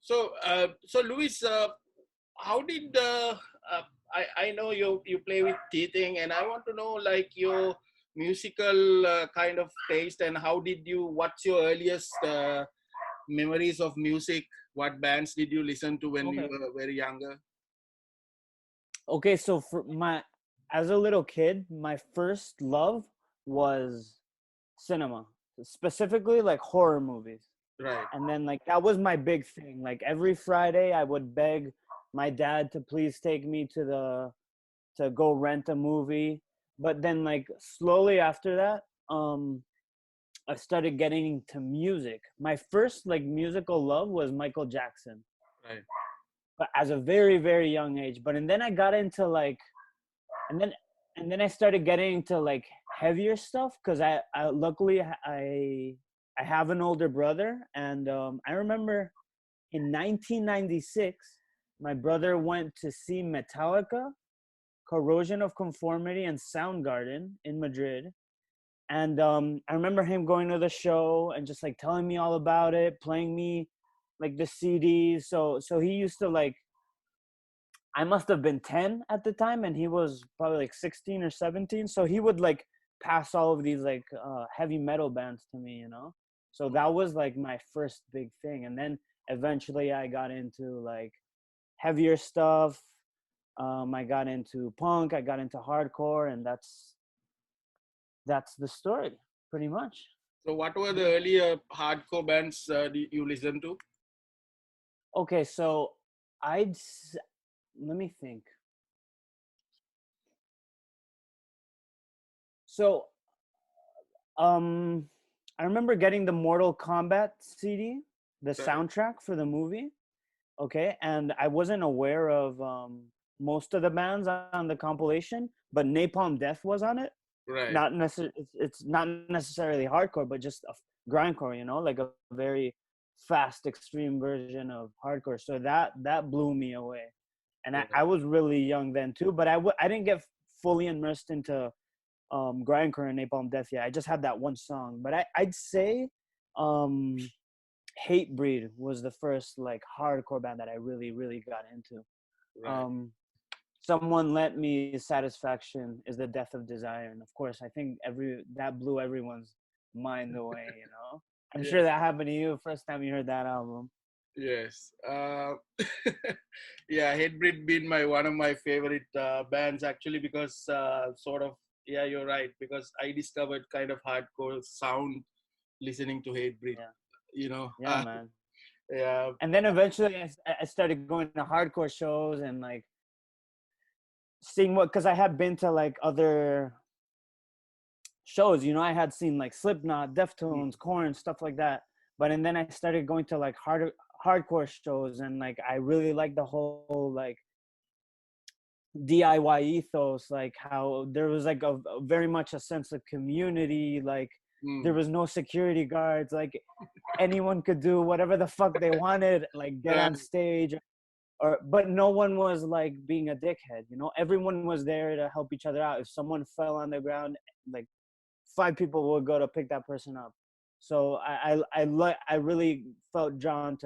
So Luis, how did I know you play with teething, and I want to know like your musical kind of taste, and how did you? What's your earliest memories of music? What bands did you listen to when you Okay. were very younger? Okay, so as a little kid, my first love was cinema, specifically like horror movies. Right. And then like that was my big thing. Like every Friday I would beg my dad to please take me to go rent a movie. But then like slowly after that, I started getting into music. My first like musical love was Michael Jackson, Right. but as a very very young age. But and then I got into like and then and then I started getting into like heavier stuff because I luckily I have an older brother, and I remember in 1996 my brother went to see Metallica, Corrosion of Conformity, and Soundgarden in Madrid. And I remember him going to the show and just like telling me all about it, playing me like the CDs. So he used to like, I must have been 10 at the time, and he was probably like 16 or 17. So he would like pass all of these like heavy metal bands to me, you know? So that was like my first big thing. And then eventually I got into like heavier stuff. I got into punk, I got into hardcore, and that's the story pretty much. So what were the earlier hardcore bands you listened to? Okay, so I'd let me think. So um I remember getting the Mortal Kombat CD, the Right. soundtrack for the movie. Okay, and I wasn't aware of most of the bands on the compilation, but Napalm Death was on it. Right. Not necessarily, it's not necessarily hardcore, but just a grindcore, you know, like a very fast, extreme version of hardcore. So that blew me away, and I Right. was really young then too. But I didn't get fully immersed into grindcore and Napalm Death yet. I just had that one song. But I'd say um Hatebreed was the first like hardcore band that I really really got into. Right. Um, Someone Lent Me Satisfaction is the Death of Desire, and of course I think every that blew everyone's mind away. You know, I'm sure Yes. that happened to you first time you heard that album. Yes. Yeah, Headbreed been my one of my favorite bands actually because sort of yeah, you're right because I discovered kind of hardcore sound listening to Hatebreed. Yeah, You know. yeah, man. Yeah. And then eventually I started going to hardcore shows and like seeing what, because I had been to like other shows, you know, I had seen like Slipknot, Deftones, Korn, stuff like that. But and then I started going to like hardcore shows, and like I really like the whole like DIY ethos, like how there was like a very much a sense of community, like there Mm. was no security guards, like anyone could do whatever the fuck they wanted, like get Right. on stage, or but no one was like being a dickhead, you know, everyone was there to help each other out. If someone fell on the ground, like five people would go to pick that person up. So I really felt drawn to